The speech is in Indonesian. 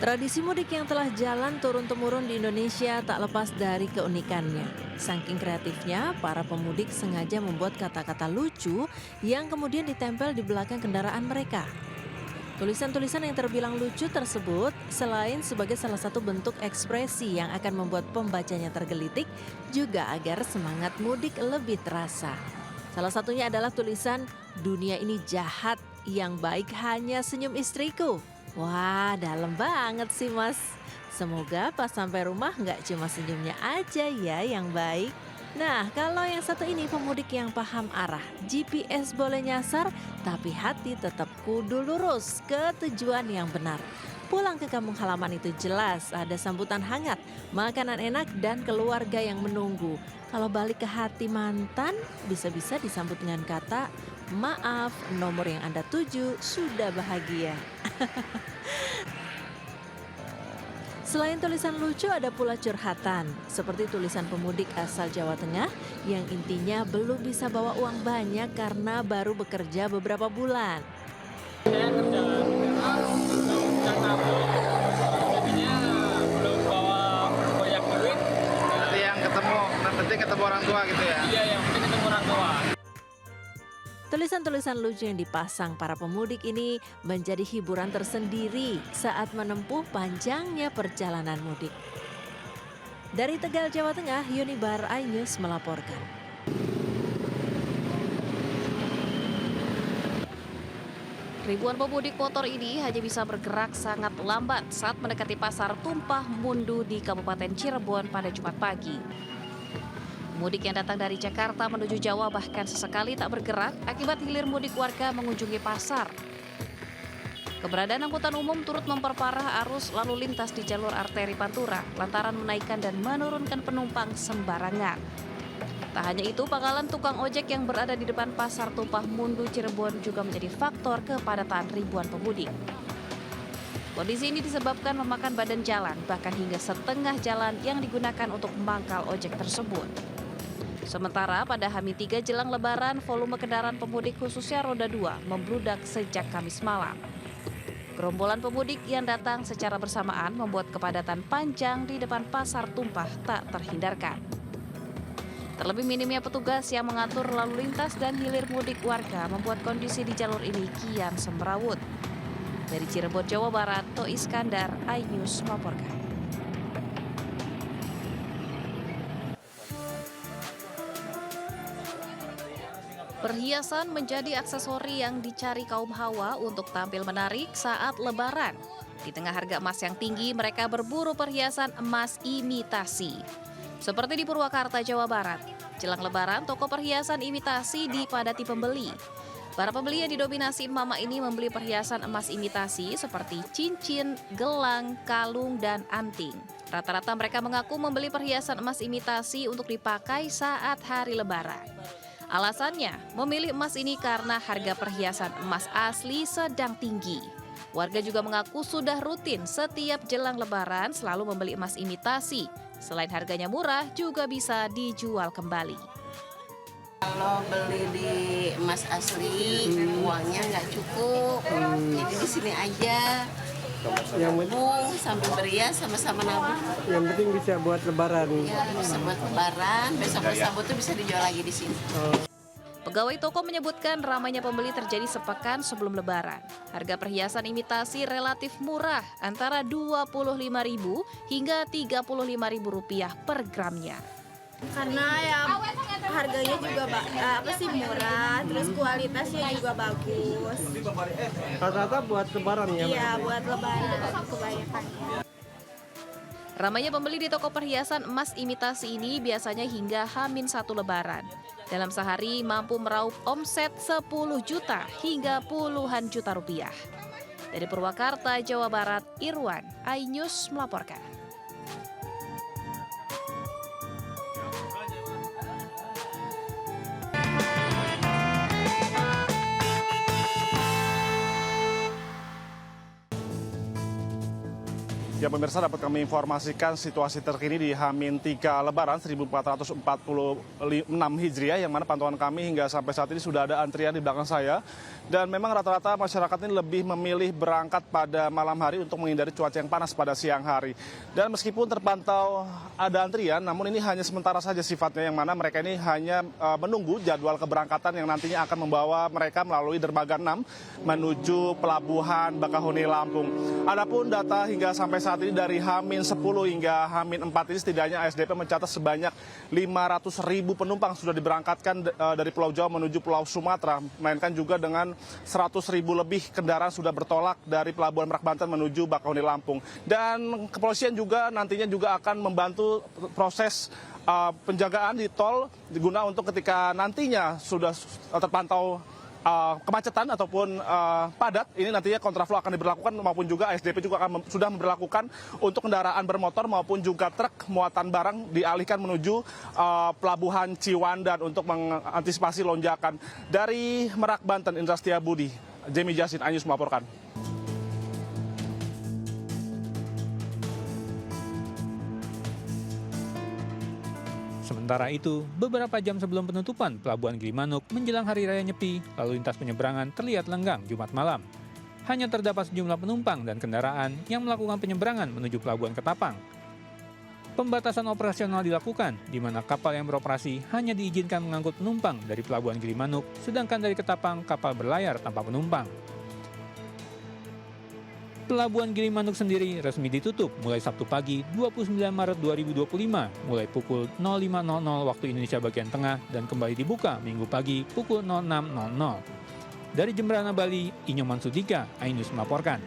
Tradisi mudik yang telah jalan turun-temurun di Indonesia tak lepas dari keunikannya. Saking kreatifnya, para pemudik sengaja membuat kata-kata lucu yang kemudian ditempel di belakang kendaraan mereka. Tulisan-tulisan yang terbilang lucu tersebut selain sebagai salah satu bentuk ekspresi yang akan membuat pembacanya tergelitik, juga agar semangat mudik lebih terasa. Salah satunya adalah tulisan, "Dunia ini jahat, yang baik hanya senyum istriku." Wah, dalam banget sih mas. Semoga pas sampai rumah nggak cuma senyumnya aja ya yang baik. Nah, kalau yang satu ini pemudik yang paham arah, GPS boleh nyasar, tapi hati tetap kudu lurus ke tujuan yang benar. Pulang ke kampung halaman itu jelas ada sambutan hangat, makanan enak dan keluarga yang menunggu. Kalau balik ke hati mantan, bisa-bisa disambut dengan kata, "Maaf, nomor yang Anda tuju sudah bahagia." Selain tulisan lucu ada pula curhatan, seperti tulisan pemudik asal Jawa Tengah yang intinya belum bisa bawa uang banyak karena baru bekerja beberapa bulan. Saya kerja yang nabung, jadinya belum bawa banyak duit. Nanti yang ketemu orang tua gitu ya. Iya, yang penting ketemu orang tua. Tulisan-tulisan lucu yang dipasang para pemudik ini menjadi hiburan tersendiri saat menempuh panjangnya perjalanan mudik. Dari Tegal, Jawa Tengah, Yunibar iNews melaporkan. Ribuan pemudik motor ini hanya bisa bergerak sangat lambat saat mendekati pasar Tumpah Mundu di Kabupaten Cirebon pada Jumat pagi. Mudik yang datang dari Jakarta menuju Jawa bahkan sesekali tak bergerak akibat hilir mudik warga mengunjungi pasar. Keberadaan angkutan umum turut memperparah arus lalu lintas di jalur arteri Pantura lantaran menaikkan dan menurunkan penumpang sembarangan. Tak hanya itu, pangkalan tukang ojek yang berada di depan pasar Tumpah Mundu Cirebon juga menjadi faktor kepadatan ribuan pemudik. Kondisi ini disebabkan memakan badan jalan, bahkan hingga setengah jalan yang digunakan untuk mangkal ojek tersebut. Sementara pada H-3 jelang Lebaran, volume kendaraan pemudik khususnya roda 2 membludak sejak Kamis malam. Gerombolan pemudik yang datang secara bersamaan membuat kepadatan panjang di depan pasar Tumpah tak terhindarkan. Terlebih minimnya petugas yang mengatur lalu lintas dan hilir mudik warga membuat kondisi di jalur ini kian semrawut. Dari Cirebon, Jawa Barat, To Iskandar, iNews melaporkan. Perhiasan menjadi aksesori yang dicari kaum hawa untuk tampil menarik saat Lebaran. Di tengah harga emas yang tinggi, mereka berburu perhiasan emas imitasi. Seperti di Purwakarta, Jawa Barat, jelang Lebaran, toko perhiasan imitasi dipadati pembeli. Para pembeli yang didominasi emak-emak ini membeli perhiasan emas imitasi seperti cincin, gelang, kalung, dan anting. Rata-rata mereka mengaku membeli perhiasan emas imitasi untuk dipakai saat hari Lebaran. Alasannya, memilih emas ini karena harga perhiasan emas asli sedang tinggi. Warga juga mengaku sudah rutin setiap jelang Lebaran selalu membeli emas imitasi. Selain harganya murah, juga bisa dijual kembali. Kalau beli di emas asli, uangnya nggak cukup. Jadi di sini aja, nabung sambil berias sama-sama nabung. Yang penting bisa buat lebaran. Ya, bisa buat lebaran, besok bersambut tuh bisa dijual lagi di sini. Pegawai toko menyebutkan ramainya pembeli terjadi sepekan sebelum Lebaran. Harga perhiasan imitasi relatif murah, antara Rp25.000 hingga Rp35.000 per gramnya. Karena ya harganya juga murah, terus kualitasnya juga bagus. Rata-rata buat lebaran ya? Iya, buat lebaran kebanyakan. Ramainya pembeli di toko perhiasan emas imitasi ini biasanya hingga H-1 Lebaran. Dalam sehari mampu meraup omset 10 juta hingga puluhan juta rupiah. Dari Purwakarta, Jawa Barat, Irwan, iNews melaporkan. Ya pemirsa, dapat kami informasikan situasi terkini di H-3 Lebaran 1446 Hijriah, yang mana pantauan kami hingga sampai saat ini sudah ada antrian di belakang saya. Dan memang rata-rata masyarakat ini lebih memilih berangkat pada malam hari untuk menghindari cuaca yang panas pada siang hari. Dan meskipun terpantau ada antrian, namun ini hanya sementara saja sifatnya, yang mana mereka ini hanya menunggu jadwal keberangkatan yang nantinya akan membawa mereka melalui dermaga 6 menuju Pelabuhan Bakahuni, Lampung. Adapun data hingga sampai saat ini dari H-10 hingga H-4 ini setidaknya ASDP mencatat sebanyak 500.000 penumpang sudah diberangkatkan dari Pulau Jawa menuju Pulau Sumatera, melainkan juga dengan 100.000 lebih kendaraan sudah bertolak dari Pelabuhan Merak Banten menuju Bakahuni, Lampung. Dan kepolisian juga nantinya juga akan membantu proses penjagaan di tol guna untuk ketika nantinya sudah terpantau kemacetan ataupun padat, ini nantinya kontraflow akan diberlakukan, maupun juga ASDP juga akan sudah memberlakukan untuk kendaraan bermotor maupun juga truk muatan barang dialihkan menuju Pelabuhan Ciwandan untuk mengantisipasi lonjakan. Dari Merak Banten, Indra Setiabudi, Jemi Jasin, iNews melaporkan. Sementara itu, beberapa jam sebelum penutupan Pelabuhan Gilimanuk menjelang Hari Raya Nyepi, lalu lintas penyeberangan terlihat lenggang Jumat malam. Hanya terdapat sejumlah penumpang dan kendaraan yang melakukan penyeberangan menuju Pelabuhan Ketapang. Pembatasan operasional dilakukan, di mana kapal yang beroperasi hanya diizinkan mengangkut penumpang dari Pelabuhan Gilimanuk, sedangkan dari Ketapang kapal berlayar tanpa penumpang. Pelabuhan Gilimanuk sendiri resmi ditutup mulai Sabtu pagi 29 Maret 2025 mulai pukul 05.00 waktu Indonesia bagian tengah dan kembali dibuka Minggu pagi pukul 06.00. Dari Jemberana, Bali, Inyoman Sudika, iNews melaporkan.